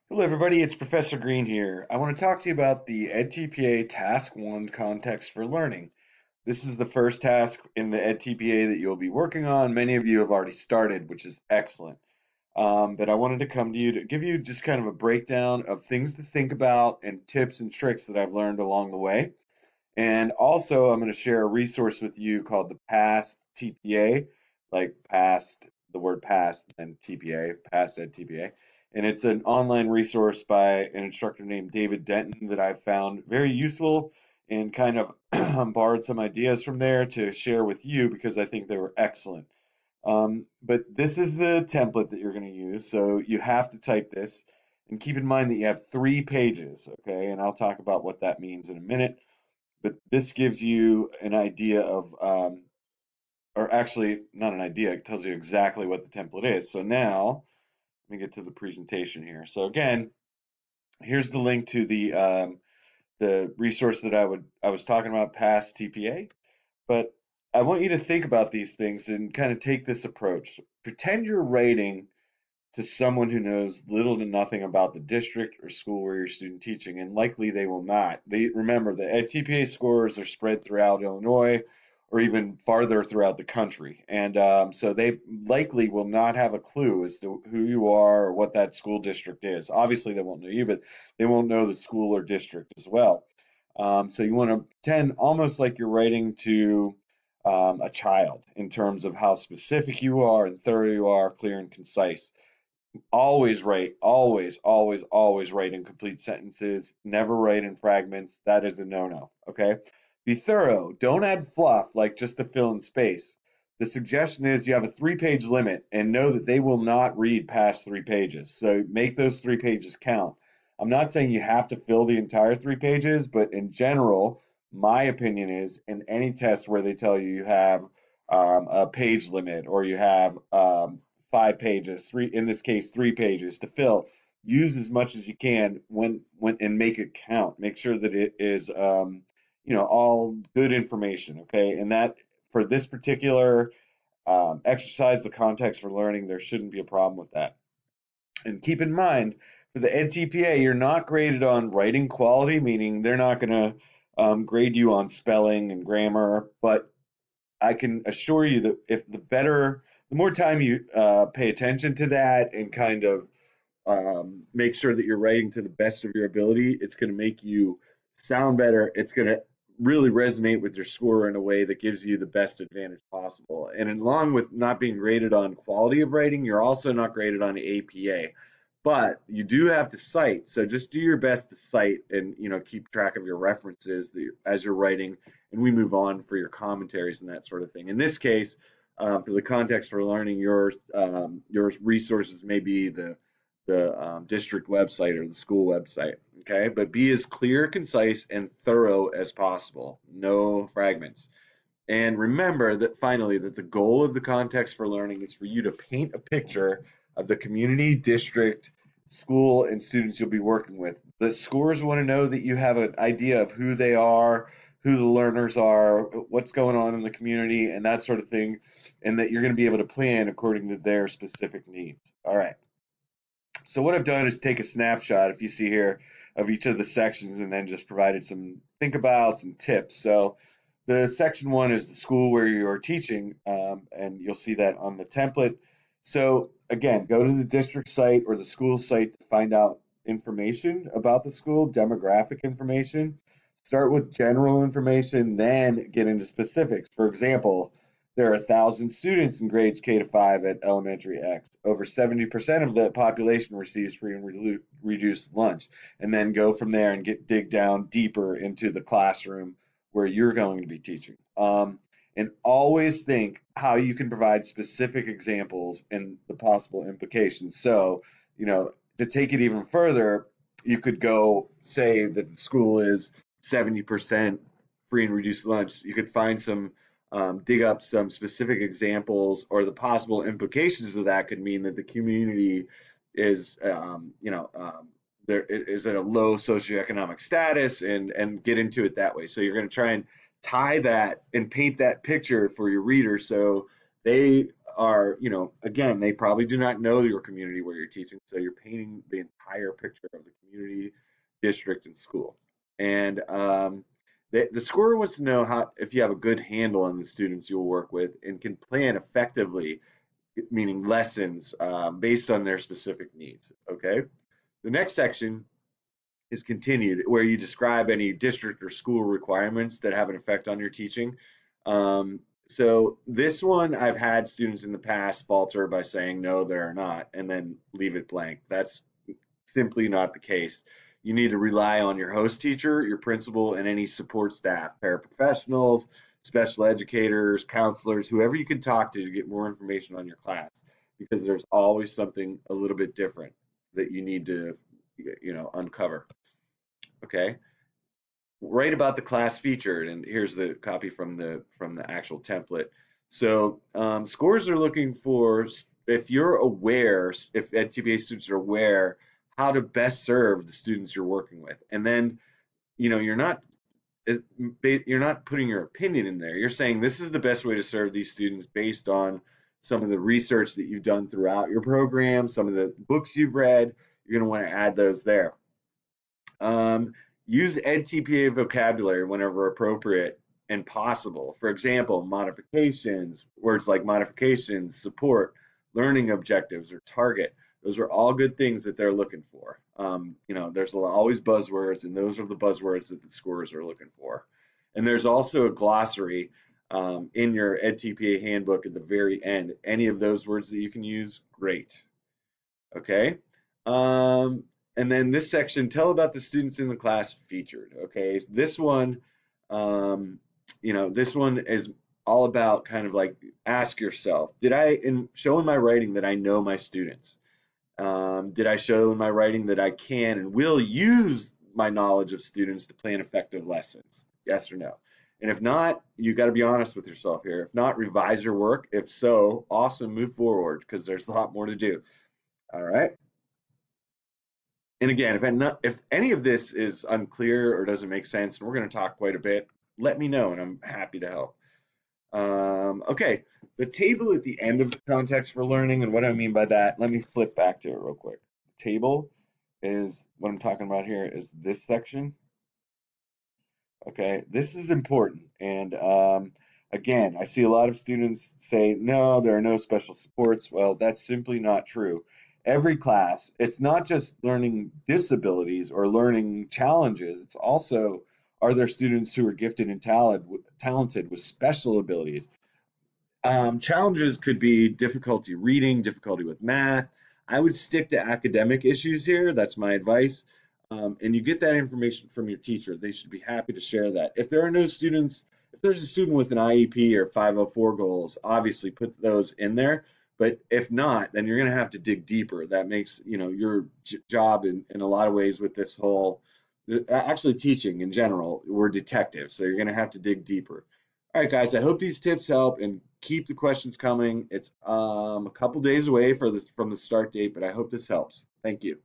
Hello, everybody. It's Professor Green here. I want to talk to you about the edTPA Task 1 Context for Learning. This is the first task in the edTPA that you'll be working on. Many of you have already started, which is excellent. But I wanted to come to you to give you just kind of a breakdown of things to think about and tips and tricks that I've learned along the way. And also, I'm going to share a resource with you called the Past TPA, like past, the word past, and TPA, Past Ed TPA. And it's an online resource by an instructor named David Denton that I've found very useful and kind of borrowed some ideas from there to share with you because I think they were excellent. But this is the template that you're going to use. So you have to type this and keep in mind that you have 3 pages, okay? And I'll talk about what that means in a minute, but this gives you an idea of, or actually not an idea, it tells you exactly what the template is. So now, let me get to the presentation here. So again, here's the link to the resource that I was talking about, past TPA. But I want you to think about these things and kind of take this approach. Pretend you're writing to someone who knows little to nothing about the district or school where you're student teaching, and likely they will not. They remember the TPA scores are spread throughout Illinois or even farther throughout the country, and so they likely will not have a clue as to who you are or what that school district is. Obviously, they won't know you, but they won't know the school or district as well. So you want to pretend almost like you're writing to a child in terms of how specific you are and thorough you are, clear and concise. Always write, always write in complete sentences. Never write in fragments. That is a no-no. Okay. Be thorough. Don't add fluff like just to fill in space. The suggestion is you have a 3 page limit and know that they will not read past 3 pages. So make those 3 pages count. I'm not saying you have to fill the entire 3 pages, but in general, my opinion is in any test where they tell you you have a page limit or you have 5 pages, three in this case 3 pages to fill. Use as much as you can when and make it count. Make sure that it is all good information. Okay, and that for this particular exercise, the context for learning, there shouldn't be a problem with that. And keep in mind, for the edTPA, you're not graded on writing quality, meaning they're not going to grade you on spelling and grammar, but I can assure you that if the more time you pay attention to that and kind of make sure that you're writing to the best of your ability, it's going to make you sound better. It's going to really resonate with your score in a way that gives you the best advantage possible. And along with not being graded on quality of writing, you're also not graded on APA. But you do have to cite, so just do your best to cite and keep track of your references as you're writing, and we move on for your commentaries and that sort of thing. In this case, for the context for learning, your resources may be the district website or the school website. Okay, but be as clear, concise, and thorough as possible. No fragments. And remember that finally, that the goal of the context for learning is for you to paint a picture of the community, district, school, and students you'll be working with. The scores want to know that you have an idea of who they are, who the learners are, what's going on in the community, and that sort of thing, and that you're going to be able to plan according to their specific needs. All right. So what I've done is take a snapshot, if you see here, of each of the sections and then just provided some think about, some tips. So the section 1 is the school where you're teaching, and you'll see that on the template. So again, go to the district site or the school site to find out information about the school, demographic information. Start with general information, then get into specifics. For example, there are 1,000 students in grades K to 5 at elementary X. Over 70% of the population receives free and reduced lunch. And then go from there and dig down deeper into the classroom where you're going to be teaching. And always think how you can provide specific examples and the possible implications. So, to take it even further, you could go say that the school is 70% free and reduced lunch. You could find dig up some specific examples, or the possible implications of that could mean that the community is, there is at a low socioeconomic status, and get into it that way. So you're going to try and tie that and paint that picture for your reader so they are, again, they probably do not know your community where you're teaching, so you're painting the entire picture of the community, district, and school. And the scorer wants to know how if you have a good handle on the students you'll work with and can plan effectively, meaning lessons based on their specific needs. Okay. The next section is continued, where you describe any district or school requirements that have an effect on your teaching. Um, so this one, I've had students in the past falter by saying no, there are not, and then leave it blank. That's simply not the case. You need to rely on your host teacher, your principal, and any support staff, paraprofessionals, special educators, counselors, whoever you can talk to get more information on your class, because there's always something a little bit different that you need to, uncover. Okay. Write about the class featured, and here's the copy from the actual template. So scores are looking for if you're aware, if edTPA students are aware how to best serve the students you're working with, and then you're not putting your opinion in there. You're saying this is the best way to serve these students based on some of the research that you've done throughout your program, some of the books you've read. You're going to want to add those there. Um, Use edTPA vocabulary whenever appropriate and possible. For example, modifications, words like modifications, support, learning objectives, or target. Those are all good things that they're looking for. There's always buzzwords, and those are the buzzwords that the scorers are looking for. And there's also a glossary in your edTPA handbook at the very end. Any of those words that you can use, great. Okay. Um, and then this section, tell about the students in the class featured. Okay. So um, this one is all about kind of like ask yourself, did I show in my writing that I know my students? Did I show in my writing that I can and will use my knowledge of students to plan effective lessons? Yes or no? And if not, you got to be honest with yourself here. If not, revise your work. If so, awesome, move forward because there's a lot more to do. All right. And again, if any of this is unclear or doesn't make sense, and we're going to talk quite a bit, let me know, and I'm happy to help. Okay, the table at the end of the context for learning, and what I mean by that, let me flip back to it real quick. The table is what I'm talking about here is this section. Okay, this is important. And again, I see a lot of students say, no, there are no special supports. Well, that's simply not true. Every class, it's not just learning disabilities or learning challenges, it's also are there students who are gifted and talented with special abilities? Challenges could be difficulty reading, difficulty with math. I would stick to academic issues here. That's my advice. And you get that information from your teacher. They should be happy to share that. If there are no students, if there's a student with an IEP or 504 goals, obviously put those in there. But if not, then you're going to have to dig deeper. That makes, your job in a lot of ways with this whole, actually teaching in general, we're detectives. So you're going to have to dig deeper. All right, guys, I hope these tips help and keep the questions coming. It's a couple days away from the start date, but I hope this helps. Thank you.